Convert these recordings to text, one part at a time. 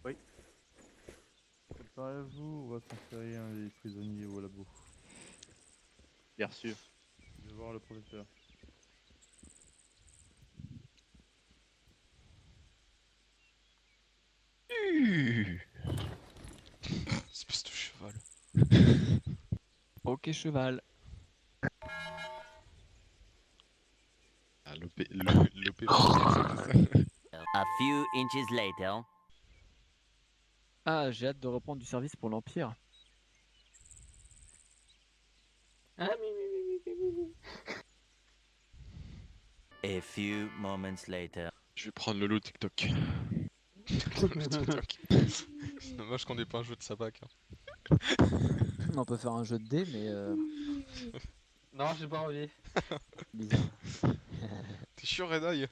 Oui. Préparez-vous, on va transférer un des prisonniers au labo. Bien reçu. Je vais voir le professeur. Espèce de cheval. Ok, cheval. Ah, l'OP va c'est ça. A few inches later. Ah, j'ai hâte de reprendre du service pour l'Empire. A few moments later. Je vais prendre le lot TikTok. Le TikTok. C'est dommage qu'on ait pas un jeu de sabac. Hein. On peut faire un jeu de dés, mais Non, j'ai pas envie. bizarre. T'es sûr, Red Eye?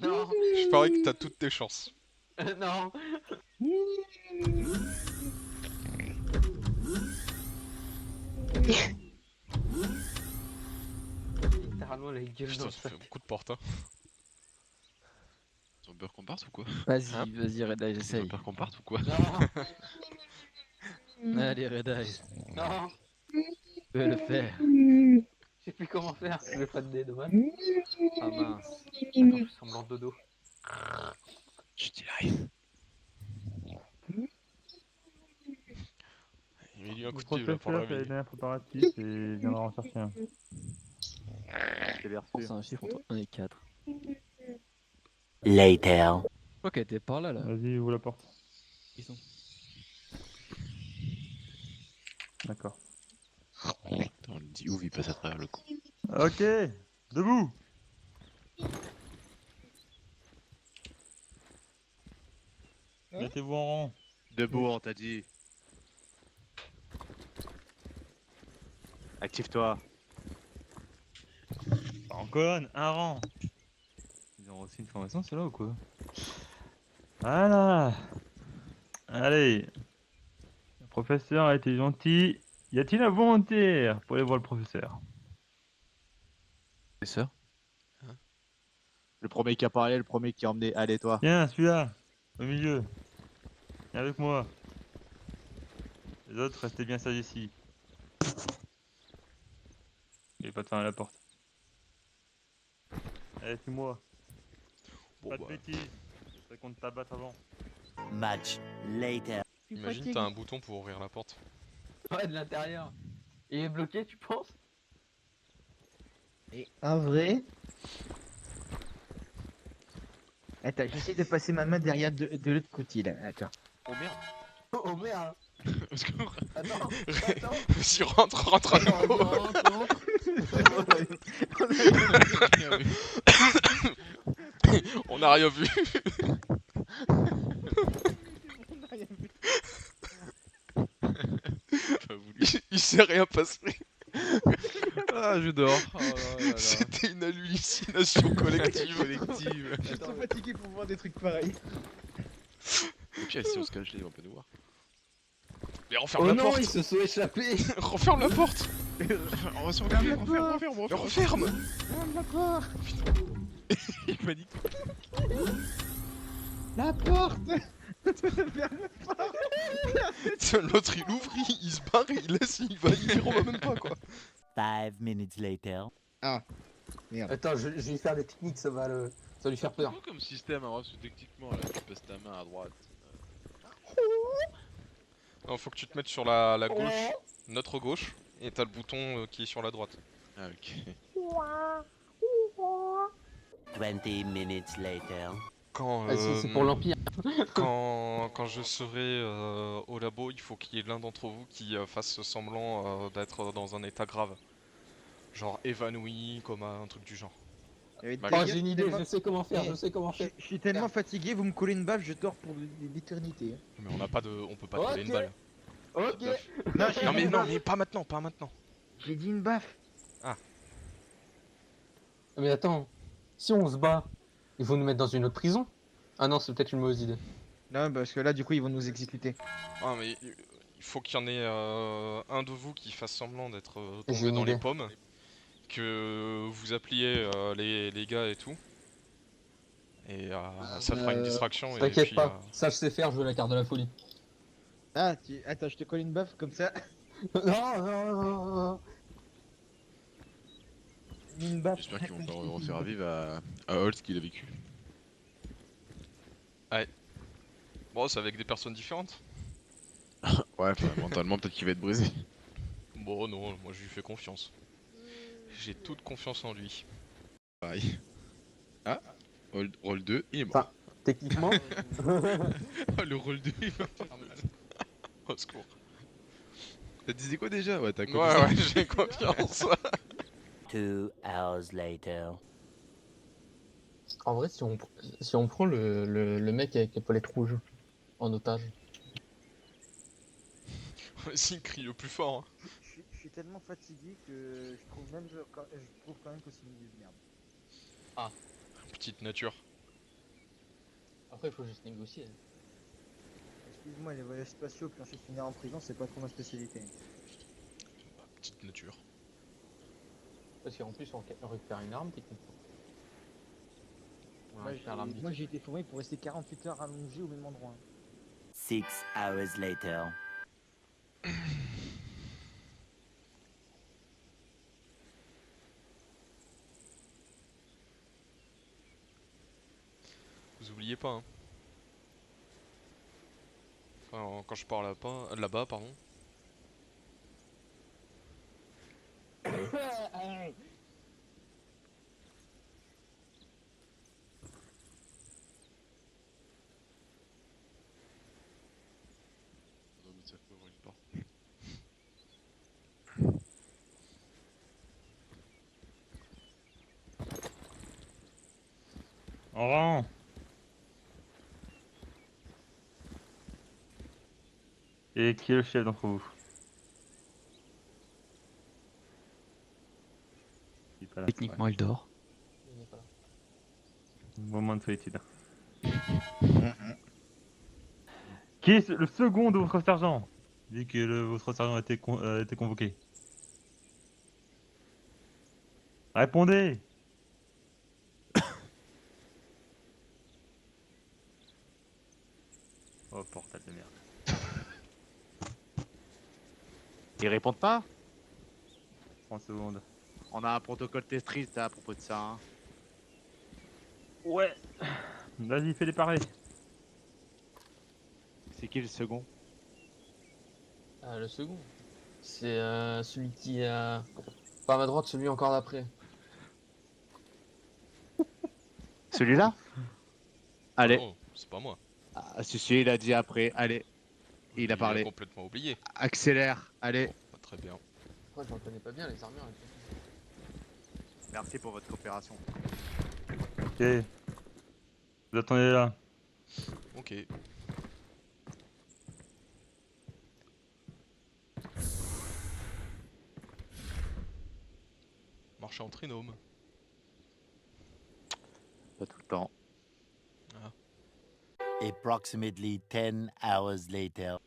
Non, Je parie que t'as toutes tes chances. non. Littéralement la gueule Putain, dans le ça fait sac. beaucoup de portes. Hein. Tu veux qu'on parte ou quoi? Vas-y, Hein vas-y, Red Eye, Tu j'essaye. veux qu'on parte ou quoi? Non, Allez, Red Eye, non. tu peux le faire. Je sais plus comment faire. J'ai pas de dés, dommage. Ah mince. Attends, je fais semblant de dodo. Je dis live. Il met lui un coup Le de pied là pour le professeur fait les réveiller. derniers préparatifs et viendra en chercher un. C'est bien C'est reçu. un chiffre entre 1 et 4. Later. Je crois qu'elle était par là, là. Vas-y, ouvre la porte. Ils sont. D'accord. On le dit ouf, il passe à travers le cou. Ok, debout. Mettez-vous en rang. Debout, on t'a dit. Active-toi. En colonne, un rang. Ils ont reçu une formation, ceux-là ou quoi? Voilà. Allez. Le professeur a été gentil. Y a-t-il un volontaire pour aller voir le professeur? C'est ça. Le premier qui a parlé, le premier qui a emmené. Allez, toi. Tiens, celui-là, au milieu. Viens avec moi. Les autres, restez bien sages ici. Et pas de fermer la porte. Allez, suis-moi. Bon, Pas de bah, bêtises. Je serais qu'on te tabatte avant. Much later. imagine t'as un bouton pour ouvrir la porte. Ouais, de l'intérieur. Il est bloqué, tu penses? Et en vrai. Attends, j'essaie de passer ma main derrière de l'autre côté là. Attends. Oh merde. Oh merde. Parce que... Attends, attends. Vas-y, rentre à Attends, nouveau. attends. On a rien vu. Il s'est rien passé. Ah, je dors. Oh là là là. C'était une hallucination collective. Collective. Je suis trop fatigué pour voir des trucs pareils. Et puis, si on se cache là, ils vont pas nous voir. Mais referme Oh la non, porte. ils se sont échappés. Referme la porte. On va se refermer, referme. Mais referme. Il panique. La porte. L'autre il ouvre, il se barre, il laisse, il va, il revoit même pas quoi. 5 minutes later. Attends, je vais lui faire des techniques, ça va lui faire peur. C'est quoi comme système, hein, parce que techniquement, là, tu passes ta main à droite. Non, faut que tu te mettes sur la gauche, notre gauche, et t'as le bouton qui est sur la droite. Ah, ok. 20 minutes later. Quand, Ah si, c'est pour l'Empire. quand je serai au labo, il faut qu'il y ait l'un d'entre vous qui fasse semblant d'être dans un état grave. Genre évanoui, comme un truc du genre. Oh, j'ai une idée, je sais comment faire, je sais comment faire. Je suis tellement fatigué, vous me collez une baffe, je dors pour l'éternité. Mais on n'a pas de, on peut pas te coller une balle. Ok. Non, Non mais pas maintenant, pas maintenant. J'ai dit une baffe. Mais attends, si on se bat, Ils vont nous mettre dans une autre prison? Ah non, c'est peut-être une mauvaise idée. Non, parce que là, du coup, ils vont nous exécuter. Ah, mais il faut qu'il y en ait un de vous qui fasse semblant d'être J'ai tombé une dans les idée. pommes, que vous appeliez les gars et tout, et ça fera une distraction, et T'inquiète puis... pas, ça je sais faire, je veux la carte de la folie. Ah, attends, je te colle une baffe comme ça. Non. Une baffe. J'espère qu'ils vont pas refaire vivre à Holt ce qu'il a vécu. Bon, c'est avec des personnes différentes. Ouais, enfin, mentalement, peut-être qu'il va être brisé. Bon, non, moi je lui fais confiance. J'ai toute confiance en lui. Pareil. Ah, rôle 2, il est mort. Enfin, techniquement, Le rôle 2, il va faire mal. Au secours. T'as disais quoi déjà? Ouais, t'as Ouais, confiance. ouais, j'ai confiance. 2 hours later. en vrai, si on prend le mec avec les épaulettes rouges en otage. Vas-y, crie le plus fort. Hein. Je suis tellement fatigué que je trouve même, je trouve quand même que c'est une idée de merde. Petite nature. Après, il faut juste négocier. Excuse-moi, les voyages spatiaux puis ensuite finir en prison, c'est pas trop ma spécialité. Petite nature. Parce qu'en plus, on récupère une arme, techniquement. On Moi, récupère l'arme du j'ai été formé pour rester 48 heures allongé au même endroit. 6 hours later. Vous oubliez pas, hein. Enfin, quand je parle là-bas, pardon. Non, mais ça peut ouvrir une porte. En rang. Et qui est le chef d'entre vous? Il est pas là. Techniquement, il dort. Il n'est pas là. Moment de solitude. Qui est le second de votre sergent? Vu que votre sergent a été convoqué. Répondez! Oh, portal de merde. Ils répondent pas? 30 secondes. On a un protocole très strict à propos de ça. Hein. Ouais. Vas-y, fais les pareils. C'est qui le second? Le second, c'est celui qui a. Pas à ma droite, celui encore d'après. Celui-là? Allez. Oh, c'est pas moi. Ah, celui il a dit après. Allez. Il a parlé. complètement oublié. Accélère. Allez. Bon, bah, très bien. Après, j'en connais pas bien les armures. Merci pour votre coopération. Ok. Vous attendez là. Ok. Marcher en trinôme. Pas tout le temps. Approximately 10 hours later.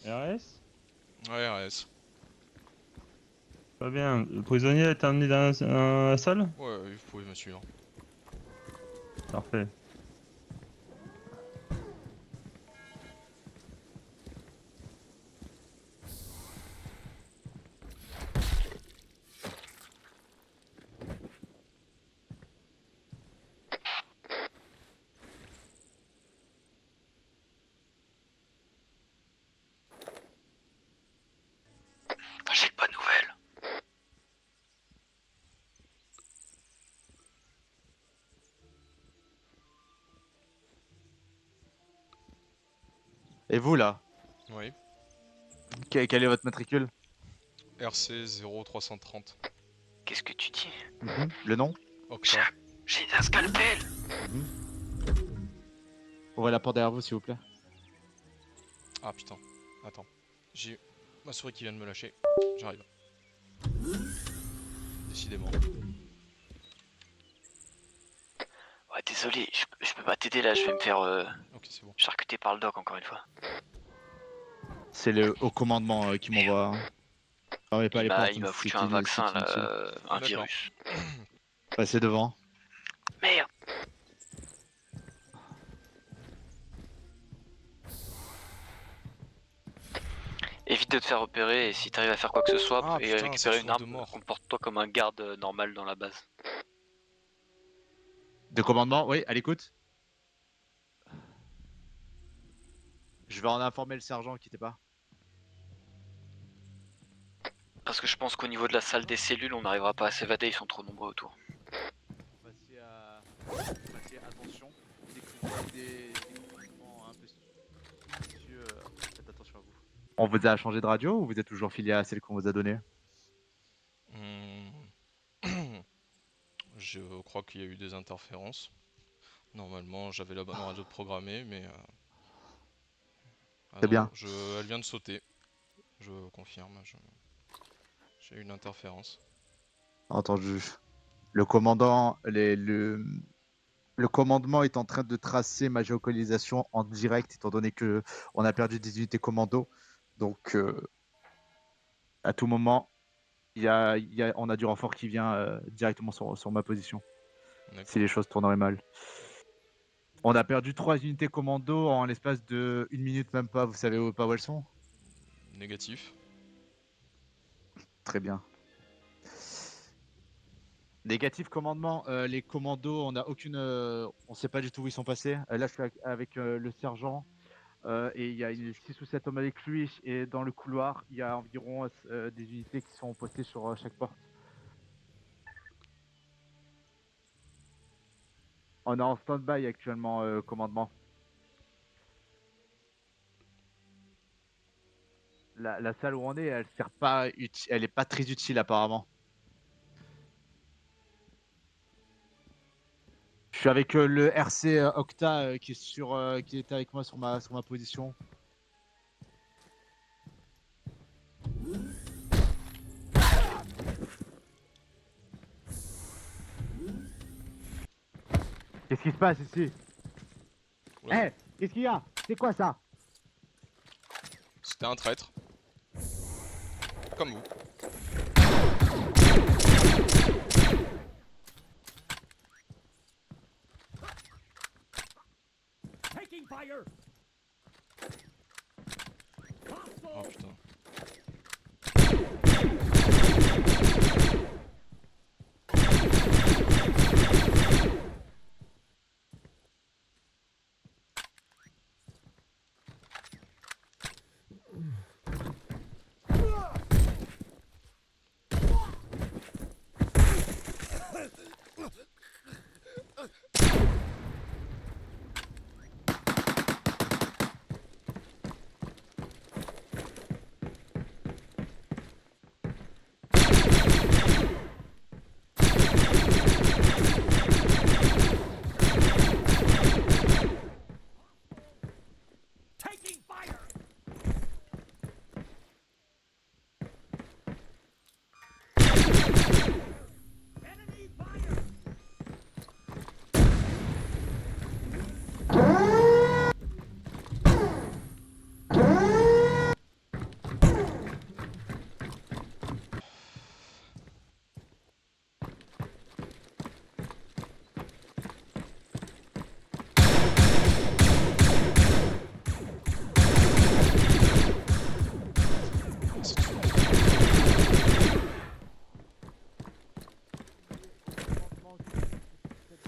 RS? Ouais, RS. Pas bien. Le prisonnier a été emmené dans la salle? Ouais, vous pouvez me suivre. Parfait. J'ai de bonnes nouvelles. Et vous là, Oui. quel est votre matricule? RC 0330. Qu'est-ce que tu dis? Le nom? Octa. J'ai un scalpel! Ouvrez la porte derrière vous s'il vous plaît. Ah putain. Attends. J'ai ma souris qui vient de me lâcher. J'arrive. Décidément. Ouais, désolé, je peux pas t'aider là, je vais me faire Ok, c'est bon. charcuter par le doc encore une fois. C'est le haut commandement qui m'envoie. Fermez pas les portes. Il m'a c'est foutu un inutile, vaccin c'est inutile. là, un D'accord. virus. Passez devant. Merde! Évite de te faire repérer et si t'arrives à faire quoi que ce soit Ah, et putain, récupérer ça une chauffe de arme, mort. comporte-toi comme un garde normal dans la base. De commandement, oui, à l'écoute. Je vais en informer le sergent, quittez pas. Parce que je pense qu'au niveau de la salle des cellules, on n'arrivera pas à s'évader, ils sont trop nombreux autour. Fassiez attention. Dès que vous voyez des comportements un peu suspicieux, faites attention à vous. On vous a changé de radio ou vous êtes toujours filié à celle qu'on vous a donnée? Je crois qu'il y a eu des interférences. Normalement, j'avais la bonne radio programmée, mais... Ah C'est non, bien. elle vient de sauter. Je confirme. J'ai eu une interférence. Entendu. Le commandant, le commandement est en train de tracer ma géolocalisation en direct, étant donné que on a perdu des unités commando. Donc, à tout moment, on a du renfort qui vient directement sur ma position. Si D'accord. les choses tourneraient mal. On a perdu 3 unités commando en l'espace de 1 minute, même pas. Vous savez pas où elles sont? Négatif. Très bien. Négatif commandement, les commandos, on n'a aucune, on sait pas du tout où ils sont passés. Là, je suis avec le sergent et il y a 6 ou 7 hommes avec lui. Et dans le couloir, il y a environ des unités qui sont postées sur chaque porte. On est en stand-by actuellement, commandement. La salle où on est, elle sert pas, elle est pas très utile apparemment. Je suis avec le RC Octa qui est avec moi sur ma position. Qu'est-ce qui se passe ici? Oula. Qu'est-ce qu'il y a? C'est quoi ça? C'était un traître. Comme vous. Oh putain.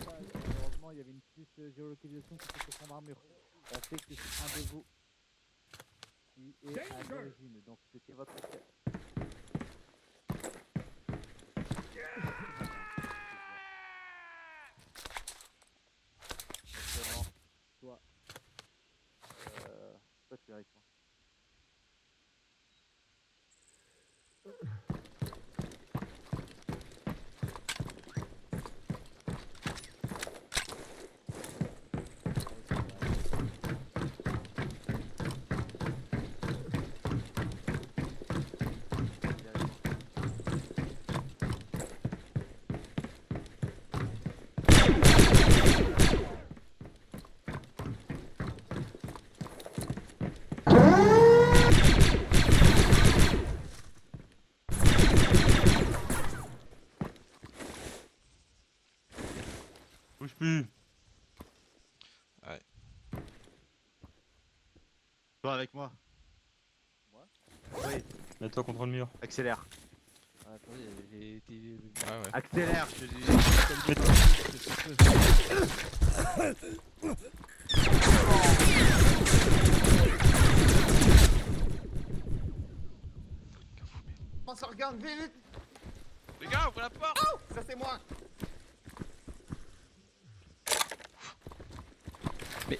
Malheureusement, il y avait une petite géolocalisation qui était sur son armure. On sait que c'est un de vous qui est à l'origine, donc c'était votre chef. Actuellement, toi, tu directement. Bouge plus. Toi avec moi. Oui, Mets-toi contre le mur. accélère. Ah, attendez, j'ai été. Ouais, ouais. Accélère, je te dis. On se regarde vite. Les gars, ouvre la porte. Ça c'est moi. Mais-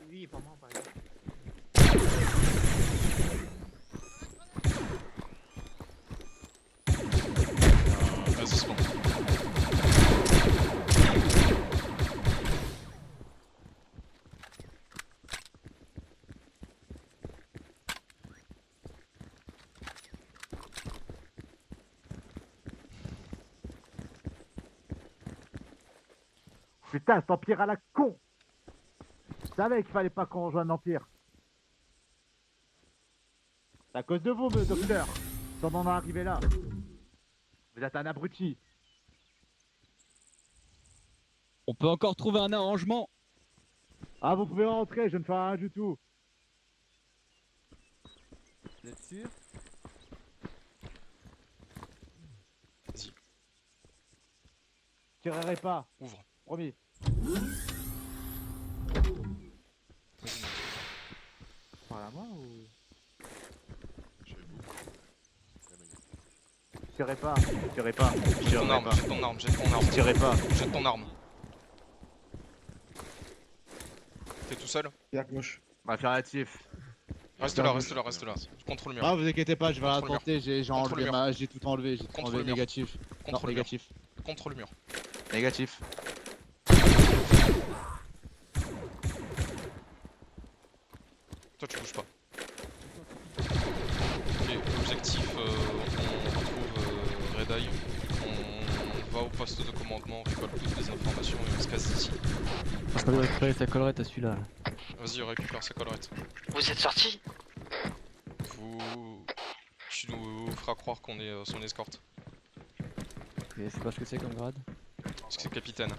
Oui, pas moi, par exemple. Vas-y, c'est bon. Putain, cet empire à la con. Je savais qu'il fallait pas qu'on rejoigne l'empire. C'est à cause de vous, me docteur. Si on en est arrivé là. Vous êtes un abruti. On peut encore trouver un arrangement. Ah, vous pouvez rentrer, je ne fais rien du tout. Vous êtes sûr? Vas-y, Je tirerai pas, ouvre. promis. Par la main ou... Je tirerai pas, je tirerai pas, je Jette ton tirerai arme, pas. jette ton arme, jette ton arme. Je tirerai pas. Jette ton arme. T'es tout seul? Affirmatif. Reste là, reste là, reste là. Contre le mur. Ah, vous inquiétez pas, je vais Contre le mur. raconter, j'ai Contre enlevé le ma... J'ai tout enlevé, j'ai tout Contre enlevé, le mur. négatif. Contre Non, le mur. négatif. Contre le mur. Négatif. Toi, tu bouges pas. Ok, objectif, on retrouve Red Eye. On va au poste de commandement, on récolte toutes les informations et on se casse d'ici. Je peux récupérer ta collerette à celui-là. Vas-y, récupère sa collerette. Vous êtes sortis? Tu nous feras croire qu'on est son escorte. Ok, je sais pas ce que c'est comme grade. Parce que c'est capitaine.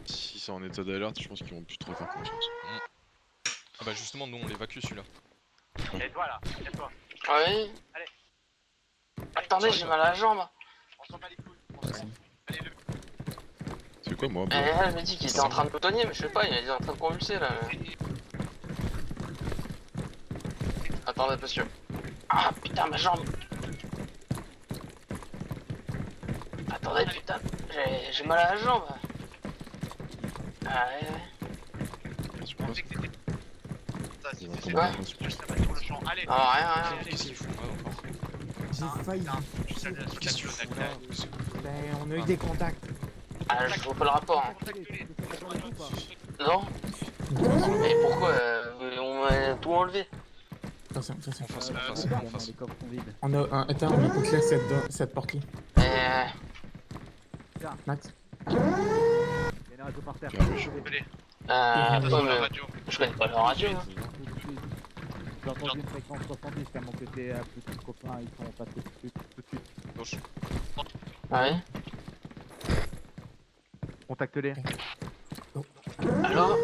Si c'est en état d'alerte, je pense qu'ils vont plus trop faire confiance. Ah bah justement, nous on l'évacue celui-là. Et toi là, lève-toi. Oui. Allez. Attendez, j'ai mal à la jambe. On s'en bat les couilles. Allez, le... C'est quoi moi Elle m'a dit qu'il était en train de boutonnier, mais je sais pas, il est en train de convulser là. Attendez, monsieur. Ah putain, ma jambe. Attendez, putain, j'ai mal à la jambe. Ah ouais, ouais. Tu penses Allez. Ah rien, rien. Qu'est-ce qu'il fout là encore? J'ai failli. Qu'est-ce qu'il fout là? Ben, on a eu des contacts. Ah, je vois pas le rapport. Hein. Non? Mais pourquoi on m'a tout enlevé? Attention, attention. En face, en face, en face. Les coffres sont vides. On a un... Attends, on peut claire cette porte-là. Max. Il y a une radio par terre. Je connais pas la radio. Hein. J'ai entendu une fréquence 70 à mon côté, plus de copains, ils sont passés tout de suite. Gauche. Ah oui? Contacte-les. Alors?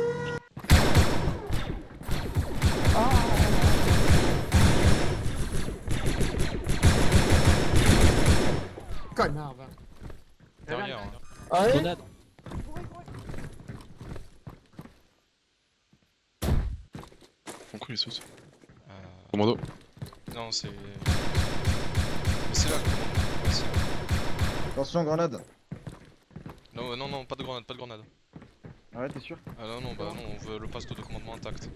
Connard, va. Derrière. Hein. Ah ouais? Grenade. Pourquoi il saute Euh, Commando. Non, c'est. C'est là le commandant. Ouais, c'est là. Attention, grenade. Non, non, non, pas de grenade, pas de grenade. Ah ouais, t'es sûr? Ah non, non, bah non, on veut le poste de commandement intact.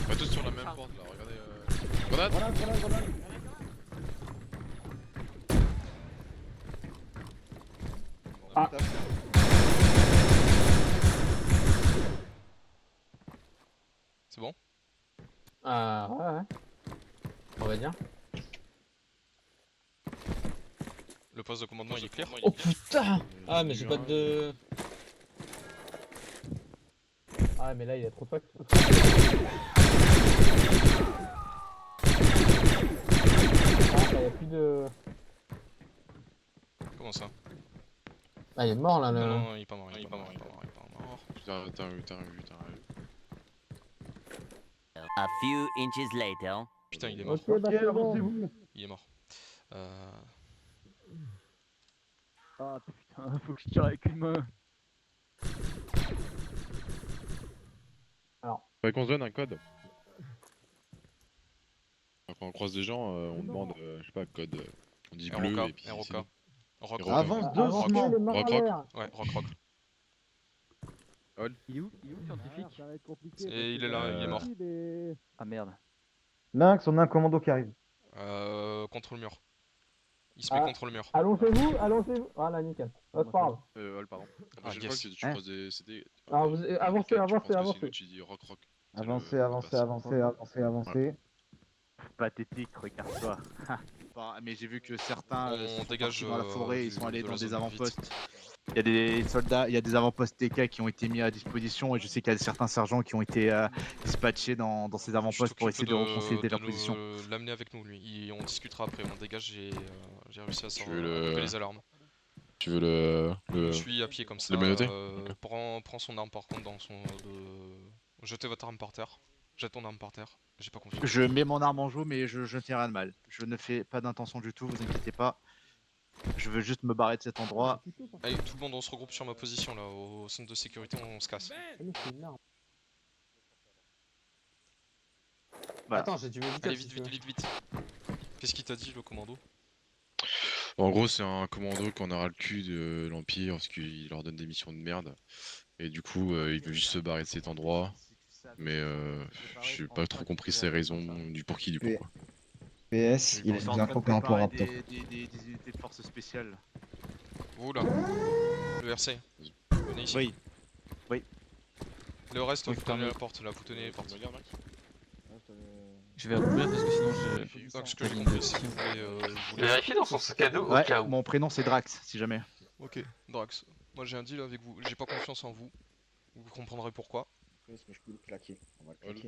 On est tous sur la même porte là, regardez. Grenade. Ah. C'est bon? Ah, ouais. On va dire. Le poste de commandement il est clair? Oh putain! Ah, mais j'ai pas de. Ah, mais là il y a trop de fuck. Ah, là, y a plus de. Comment ça? Ah, il est mort là, Non, le. non, non, il est pas mort, il est pas mort, il est pas mort, il est pas mort. T'as vu. A few inches later. Putain, il est mort. Ok, bah c'est bon. Il est mort. Ah putain, faut que je tire avec une main. Faudrait qu'on se donne un code. Quand on croise des gens, on demande, je sais pas, code. On dit bleu ROK, et puis ROK. c'est bon. Rock, ROK. Avance doucement. Rock. Ouais, rock. Il est où scientifique? Et il est là, il est mort. Ah merde. Lynx, on a un commando qui arrive. Contre le mur. Il se met contre le mur. Allongez-vous. Voilà, nickel. Oh, c'est pas grave. Pardon. La Ah, prochaine yes. fois que tu Hein croises des CD. Alors, vous avancez, avancez. Tu dis rock. C'est Avancez, le avancez, passe. avancez. Pathétique, regarde-toi. Mais j'ai vu que certains On sont dégage, partis dans la forêt, ils sont allés de la dans des zone avant-postes. Il y a des soldats, il y a des avant-postes TK qui ont été mis à disposition et je sais qu'il y a certains sergents qui ont été dispatchés dans ces Tu avant-postes pour t'occupes essayer de reconsolider leur nous position. l'amener avec nous, lui. On discutera après. On dégage, j'ai réussi à Tu veux couper les alarmes. Tu veux le. Je suis à pied comme ça. le menotté Prends son arme par contre dans son. Jetez votre arme par terre. Jette ton arme par terre. J'ai pas confiance. Je mets mon arme en joue mais je ne fais rien de mal. Je ne fais pas d'intention du tout, vous inquiétez pas. Je veux juste me barrer de cet endroit. Allez, tout le monde, on se regroupe sur ma position là, au centre de sécurité, on se casse. Voilà. Attends, j'ai du médical. Allez, si vite, tu veux. vite. Qu'est-ce qu'il t'a dit le commando? En gros, c'est un commando qu'on aura le cul de l'Empire parce qu'il leur donne des missions de merde. Et du coup, il veut juste se barrer de cet endroit. Mais j'ai pas trop compris ses raisons du pour qui, du pourquoi. PS, il Ils est sont en bien train de copain pour préparer Raptor. des unités de force spéciales. Vous là, le RC, venez ici. Oui. Le reste, Oui, vous tenez pardon. la porte là, vous tenez les portes. Je vais rouvrir parce que sinon je. Donc ce que j'ai compris, c'est que vous voulez... Vérifiez dans son sac à dos au Ouais, cas où. mon prénom c'est Drax, si jamais. Ok, Drax, moi j'ai un deal avec vous, j'ai pas confiance en vous. Vous comprendrez pourquoi.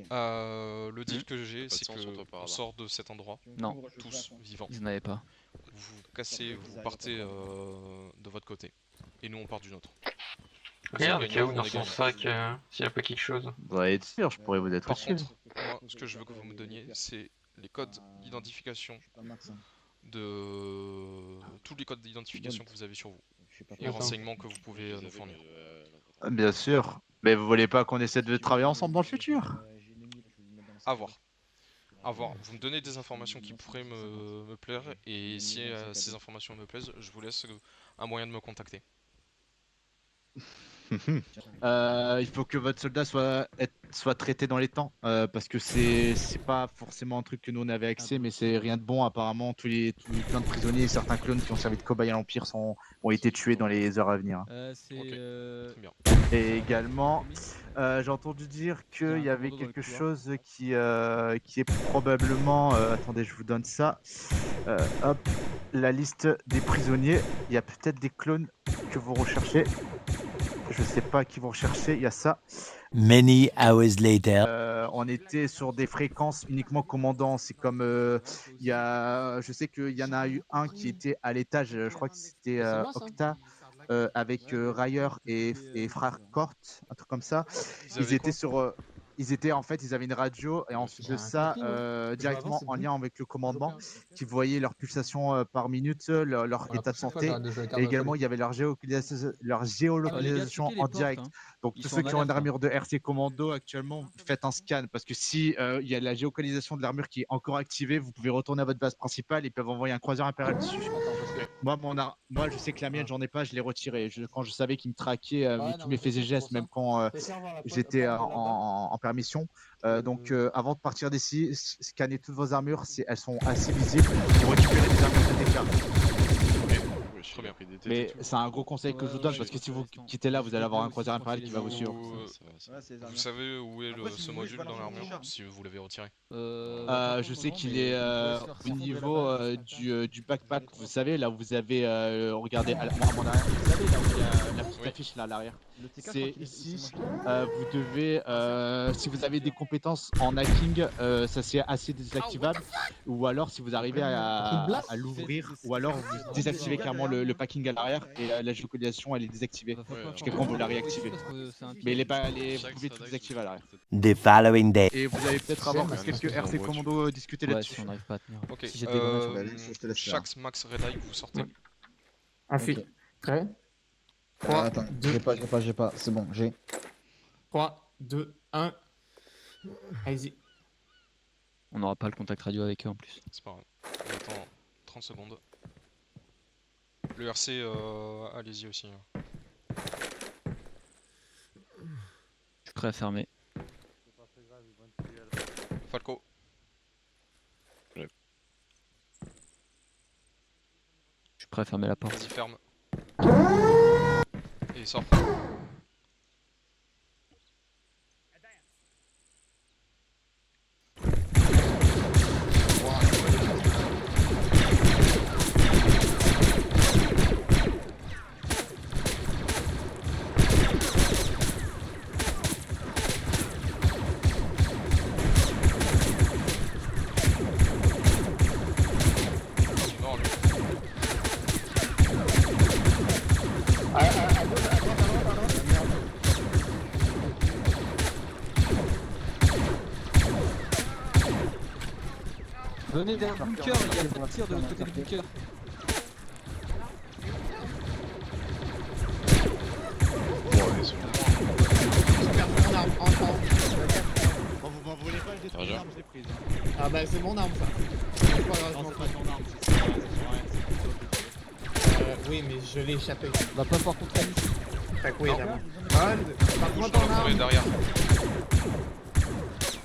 Le deal que j'ai, T'as pas de c'est sang sur toi, que par on hasard. sort de cet endroit, Non, tous vivants. ils n'en avaient pas. Vous cassez, vous partez de votre côté. Et nous on part du nôtre. Regarde au cas où on dans est son gagnant. sac, s'il y a pas quelque chose. Vous allez être sûr, je pourrais vous être Par utile. contre, moi, ce que je veux que vous me donniez, c'est les codes d'identification de... tous les codes d'identification que vous avez sur vous. Et renseignements que vous pouvez nous fournir. Bien sûr. Mais vous voulez pas qu'on essaie de travailler ensemble dans le futur? À voir. À voir. Vous me donnez des informations qui pourraient me plaire, et si ces informations me plaisent, je vous laisse un moyen de me contacter. Il faut que votre soldat soit traité dans les temps, parce que c'est pas forcément un truc que nous on avait accès, mais c'est rien de bon apparemment. Tous les plein de prisonniers et certains clones qui ont servi de cobayes à l'Empire ont été tués dans les heures à venir. C'est. Très bien. Et également, j'ai entendu dire qu'il y avait quelque chose qui est probablement... attendez, je vous donne ça. Hop, la liste des prisonniers. Il y a peut-être des clones que vous recherchez. Je sais pas qui vous recherchez, il y a ça. Many hours later. On était sur des fréquences uniquement commandant. C'est comme il y a, je sais qu'il y en a eu un qui était à l'étage. Je crois que c'était Octa avec Ryer et Frère Cort, un truc comme ça. Ils étaient sur ils avaient une radio et ensuite de ça, directement en lien avec le commandement, qui voyait leurs pulsations par minute, leur état de santé. Et également, il y avait leur géolocalisation en direct. Donc, tous ceux qui ont une armure de RC Commando actuellement, faites un scan. Parce que si il y a la géolocalisation de l'armure qui est encore activée, vous pouvez retourner à votre base principale et peuvent envoyer un croiseur impérial dessus. Moi, je sais que la mienne, j'en ai pas, je l'ai retiré. Quand je savais qu'il me traquait avec tous mes faits et gestes, même quand j'étais en permission. Donc, avant de partir d'ici, scannez toutes vos armures, elles sont assez visibles, et récupérez des armures de DK. Très bien. Mais c'est un gros conseil que je vous donne, parce que si vous quittez là, vous allez avoir un croiseur impérial qui va vous suivre. Vous savez où est ce module dans l'armure, si vous l'avez retiré? Je sais qu'il est au niveau du backpack, vous savez, là où vous avez, regardez, à mon arrière, vous savez, là où il y a la petite affiche là à l'arrière. C'est ici, vous devez, si vous avez des compétences en hacking, ça c'est assez désactivable, ou alors si vous arrivez à l'ouvrir, ou alors vous désactivez carrément le packing à l'arrière et la géolocalisation elle est désactivée. Jusqu'à quand vous la réactivez. Mais vous pouvez tout désactiver à l'arrière. The following day. Et vous allez peut-être avoir quelques RC Commando discuter là-dessus. Si on n'arrive pas à tenir. Ok, Si j'ai des grenades, Shax, Max, Red Eye, vous sortez. Ensuite, prêt? 3, Attends, 2, j'ai pas, c'est bon, j'ai. 3, 2, 1. Allez-y. on n'aura pas le contact radio avec eux en plus. C'est pas grave. On attend 30 secondes. Le RC, allez-y aussi. Je suis prêt à fermer. Falco. Ouais. Je suis prêt à fermer la porte. Vas-y, ferme. Et il sort. Non, lui. Venez vers le bunker, il y a plein de tirs de l'autre côté du bunker. Bon, vous m'en voulez pas, j'ai pris Roger. l'arme, je l'ai prise. Ah bah c'est mon arme ça. C'est pas grave, je Non, m'en c'est fous. pas ton arme, c'est sur rien. Oui, mais je l'ai échappé. On va pas pouvoir contre elle. Fait que oui, Non. d'abord. Par Bouge contre, dans ton la forêt arme. derrière.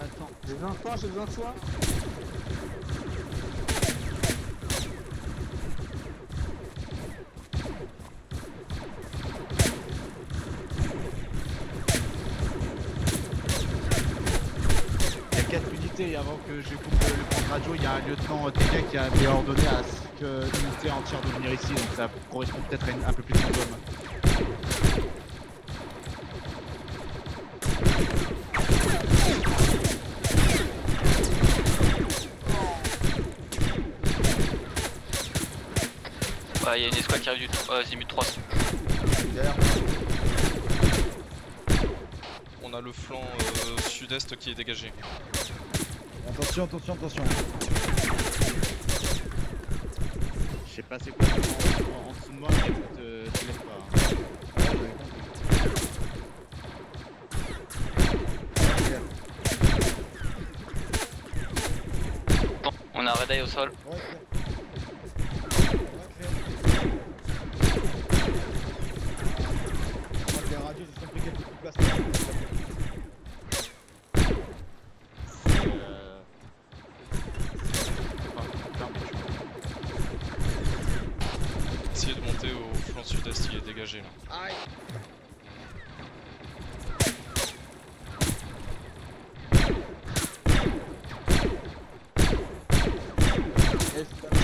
Attends. J'ai besoin de toi, j'ai besoin de toi. Il y a 4 unités et avant que je coupe le point de radio, il y a un lieutenant TK qui avait ordonné à ce qu'une unité entière de venir ici, donc ça correspond peut-être à un peu plus de fantôme. Ouais, il y a une escouade qui arrive du Zimut 3. On a le flanc sud-est qui est dégagé. Attention, attention, attention. Je sais pas c'est quoi en dessous de moi, mais te laisse pas. Bon, on a Red Eye au sol. Les radios, je sens quelques coups de place. Essayez de monter au flanc sud-est, il est dégagé là.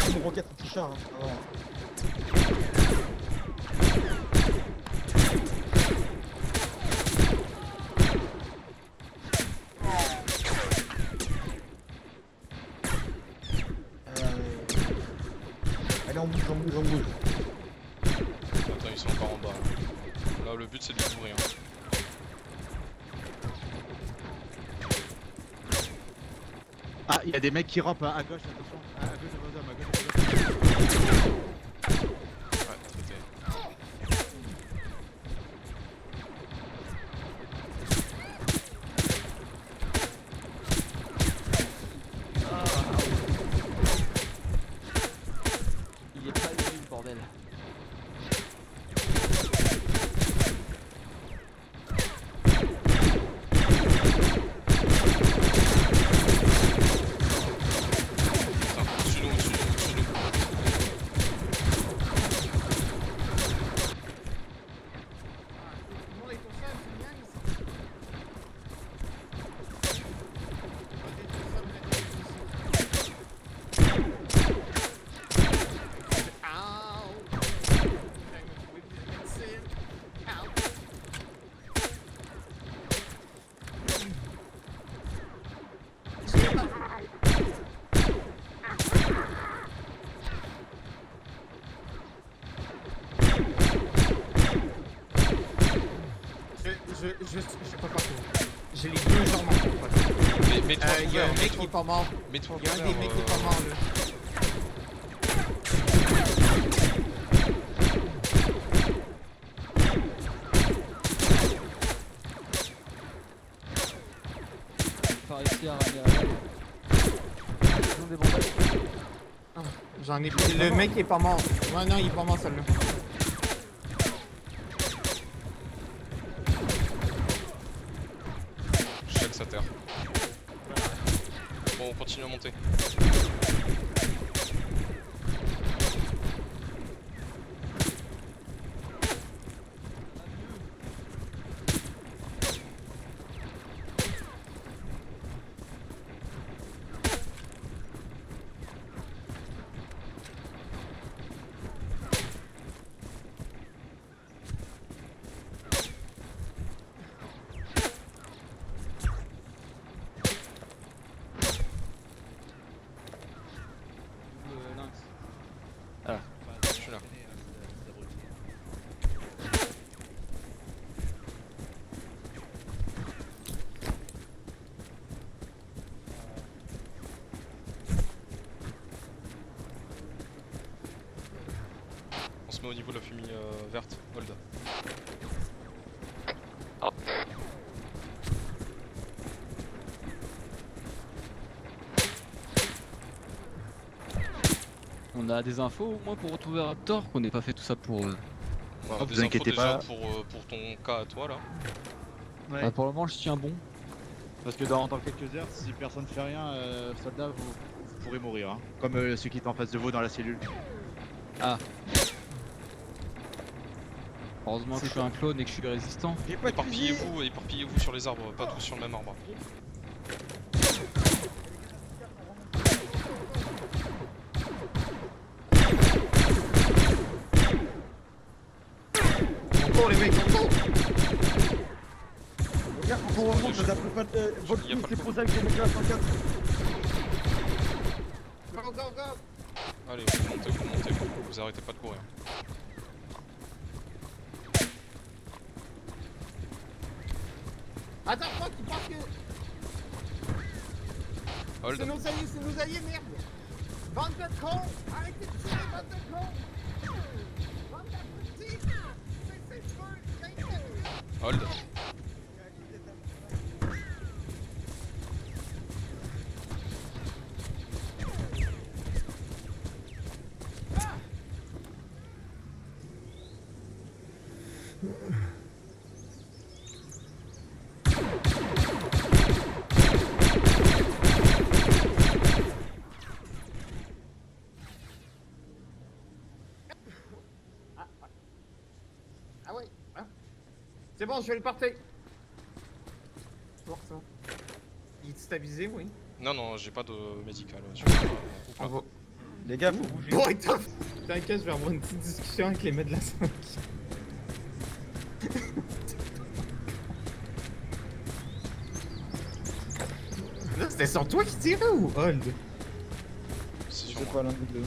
Une roquette anti-char. Allez, on bouge, on bouge, on bouge. Attends, ils sont encore en bas là. Là, le but c'est de les ouvrir. Ah, il y a des mecs qui rampent à gauche, attention. À gauche, à vos hommes, à gauche, à vos hommes. Ouais, traité. Il est pas élevé le bordel. Putain, au-dessus de nous, au-dessus de nous, au-dessus de nous. Je peux pas tout. J'ai les deux jambes en fait. Mets-toi Il y a couvert, un mec mets-toi- qui est pas mort. mets-toi Il y a un couvert, des mecs qui est pas mort là. Pas réussi à ramener à elle. Ils ont des bandages. J'en ai plus. Le mec est pas mort. Ouais, non, il est pas mort celui-là. Chaque sa terre. Bon, on continue à monter. Le lynx. Je suis là. On se met au niveau de la fumée verte. Hold. On a des infos au moins pour retrouver Raptor, qu'on n'ait pas fait tout ça pour eux. On a des vous infos inquiétez déjà pas. pour ton cas à toi là. Ouais. Pour le moment, je tiens bon. Parce que dans quelques heures, si personne ne fait rien, soldats, vous pourrez mourir. Hein. Comme ceux qui étaient en face de vous dans la cellule. Heureusement que je suis un clone et que je suis résistant. Éparpillez-vous sur les arbres, pas tous sur le même arbre. Oh les mecs, on court. Regarde, pour le moment, ça n'a pas de. Votre Y a pas c'est de- pour ça que j'ai mis la 104. Go, go, go. Allez, vous montez, vous arrêtez pas de courir. Attends, fuck, il pense que. Hold. C'est nos alliés, merde. Bande de cons. Arrêtez de tirer, bande de cons. Bande d'abrutis. C'est le feu. Hold. Ah ouais, hein. C'est bon, je vais le porter. Voir ça. Il est stabilisé, oui. Non, j'ai pas de médical. On va. Les gars, faut bouger. Bon, t'inquiète, je vais avoir une petite discussion avec les mecs de la 5. Là, c'était sur toi qui tirait ou Hold? C'est Je sur sais moi. pas l'un des deux.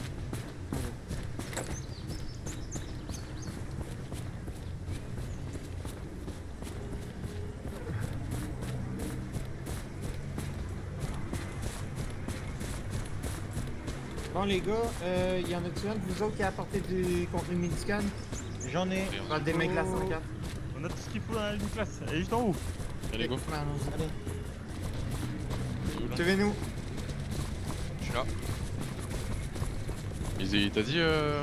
Bon les gars, y en a-tu un de vous autres qui a apporté du contenu médical? J'en ai. Rien. Pas des mecs là 104. On a tout ce qu'il faut dans la ligne classe. Elle est juste en haut. Allez, go. Allez. Où, là Suivez-nous. Je suis là. Il t'a dit le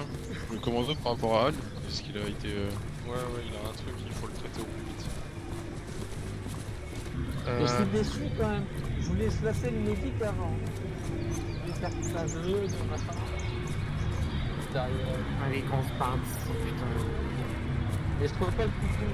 commando par rapport à Al? Est-ce qu'il a été. Ouais, il a un truc, il faut le traiter au plus vite. Je suis déçu quand même. Je voulais se lasser le médic avant. Je voulais faire tout ça jeu, de machin. Derrière. Allez, qu'on se parle, putain. Et je trouve pas le coucou.